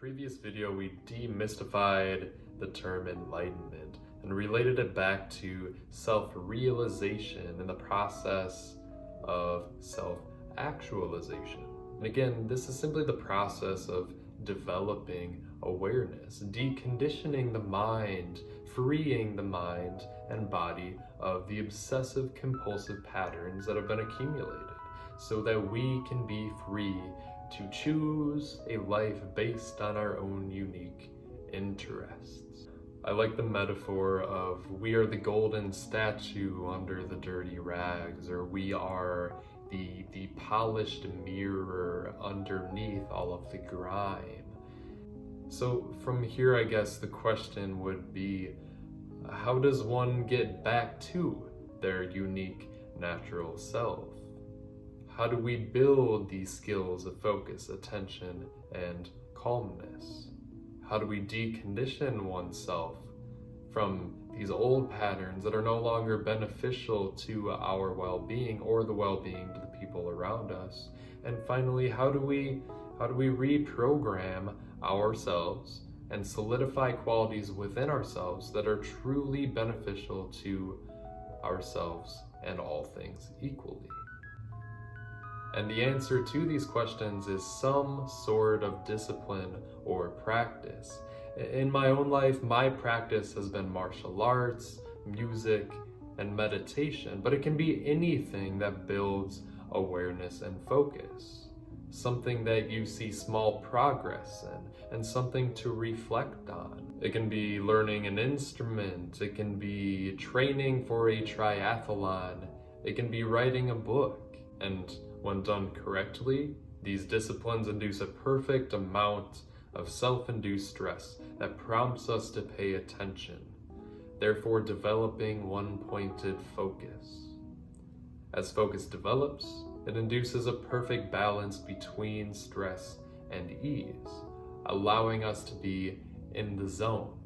previous video, we demystified the term enlightenment and related it back to self-realization in the process of self-actualization. And again, this is simply the process of developing awareness, deconditioning the mind, freeing the mind and body of the obsessive compulsive patterns that have been accumulated, so that we can be free to choose a life based on our own unique interests. I like the metaphor of we are the golden statue under the dirty rags, or we are the polished mirror underneath all of the grime. So from here, I guess the question would be, how does one get back to their unique natural self? How do we build these skills of focus, attention, and calmness? How do we decondition oneself from these old patterns that are no longer beneficial to our well-being or the well-being to the people around us? And finally, how do we reprogram ourselves and solidify qualities within ourselves that are truly beneficial to ourselves and all things equally? And the answer to these questions is some sort of discipline or practice. In my own life, my practice has been martial arts, music, and meditation, but it can be anything that builds awareness and focus. Something that you see small progress in, and something to reflect on. It can be learning an instrument, it can be training for a triathlon, it can be writing a book, and when done correctly, these disciplines induce a perfect amount of self-induced stress that prompts us to pay attention, therefore developing one-pointed focus. As focus develops, it induces a perfect balance between stress and ease, allowing us to be in the zone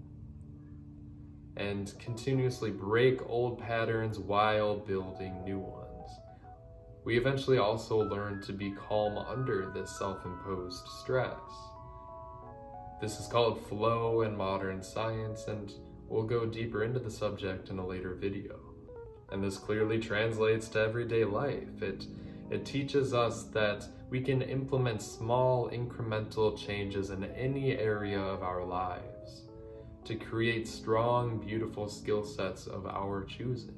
and continuously break old patterns while building new ones. We eventually also learn to be calm under this self-imposed stress. This is called flow in modern science, and we'll go deeper into the subject in a later video. And this clearly translates to everyday life. It teaches us that we can implement small incremental changes in any area of our lives to create strong, beautiful skill sets of our choosing.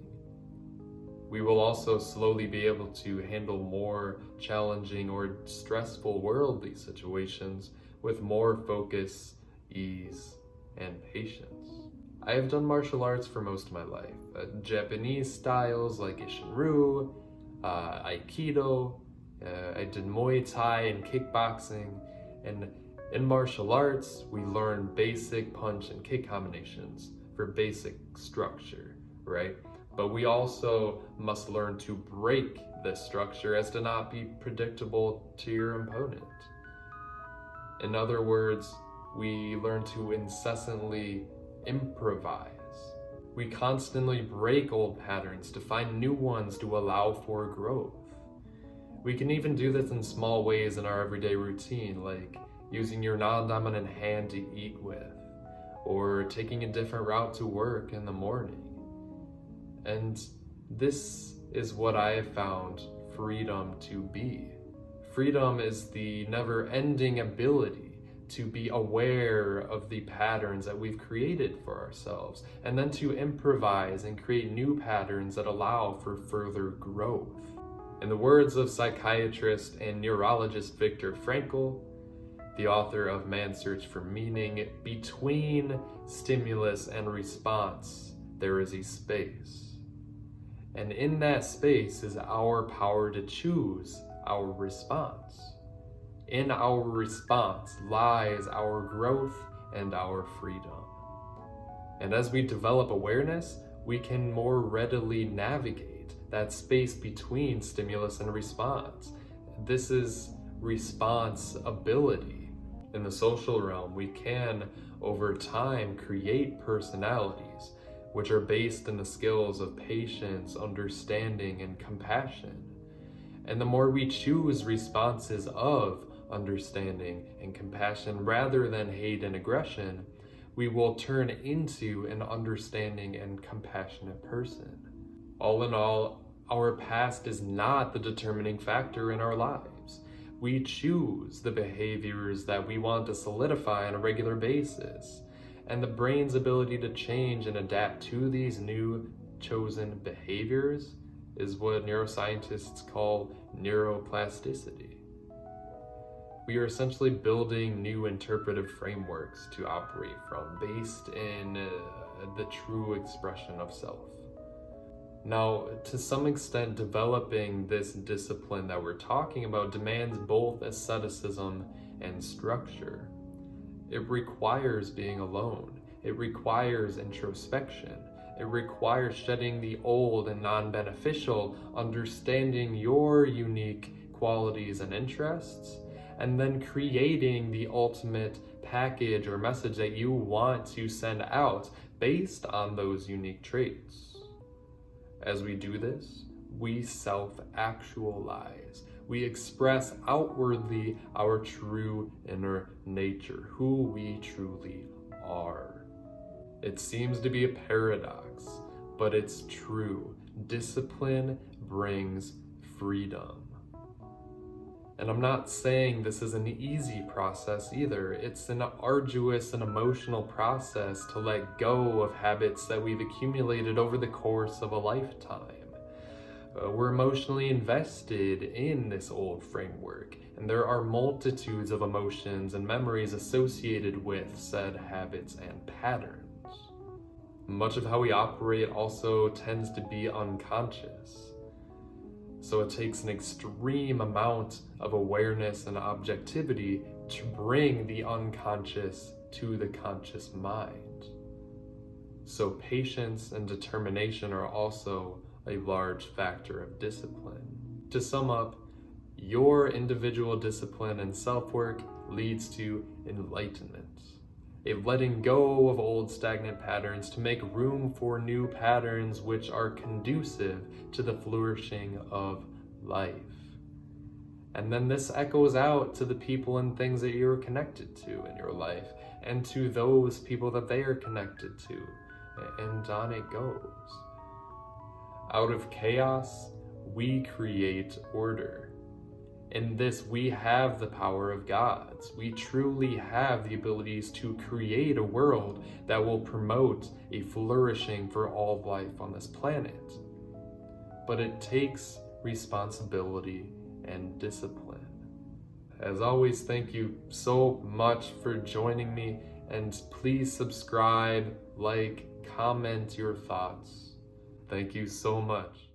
We will also slowly be able to handle more challenging or stressful worldly situations with more focus, ease, and patience. I have done martial arts for most of my life. Japanese styles like Ishinryu, Aikido, I did Muay Thai and kickboxing, and in martial arts, we learn basic punch and kick combinations for basic structure, right? But we also must learn to break this structure as to not be predictable to your opponent. In other words, we learn to incessantly improvise. We constantly break old patterns to find new ones to allow for growth. We can even do this in small ways in our everyday routine, like using your non-dominant hand to eat with, or taking a different route to work in the morning. And this is what I have found freedom to be. Freedom is the never-ending ability to be aware of the patterns that we've created for ourselves, and then to improvise and create new patterns that allow for further growth. In the words of psychiatrist and neurologist Viktor Frankl, the author of Man's Search for Meaning, between stimulus and response, there is a space. And in that space is our power to choose our response. In our response lies our growth and our freedom. And as we develop awareness, we can more readily navigate that space between stimulus and response. This is responsibility. In the social realm, we can, over time, create personalities which are based in the skills of patience, understanding, and compassion. And the more we choose responses of understanding, and compassion rather than hate and aggression, we will turn into an understanding and compassionate person. All in all, our past is not the determining factor in our lives. We choose the behaviors that we want to solidify on a regular basis, and the brain's ability to change and adapt to these new chosen behaviors is what neuroscientists call neuroplasticity. We are essentially building new interpretive frameworks to operate from based in the true expression of self. Now, to some extent, developing this discipline that we're talking about demands both asceticism and structure. It requires being alone. It requires introspection. It requires shedding the old and non-beneficial, understanding your unique qualities and interests, and then creating the ultimate package or message that you want to send out based on those unique traits. As we do this, we self-actualize. We express outwardly our true inner nature, who we truly are. It seems to be a paradox, but it's true. Discipline brings freedom. And I'm not saying this is an easy process either. It's an arduous and emotional process to let go of habits that we've accumulated over the course of a lifetime. We're emotionally invested in this old framework, and there are multitudes of emotions and memories associated with said habits and patterns. Much of how we operate also tends to be unconscious. So it takes an extreme amount of awareness and objectivity to bring the unconscious to the conscious mind. So patience and determination are also a large factor of discipline. To sum up, your individual discipline and self-work leads to enlightenment, a letting go of old stagnant patterns to make room for new patterns which are conducive to the flourishing of life. And then this echoes out to the people and things that you're connected to in your life, and to those people that they are connected to, and on it goes. Out of chaos, we create order. In this, we have the power of gods. We truly have the abilities to create a world that will promote a flourishing for all life on this planet. But it takes responsibility and discipline. As always, thank you so much for joining me, and please subscribe, like, comment your thoughts. Thank you so much.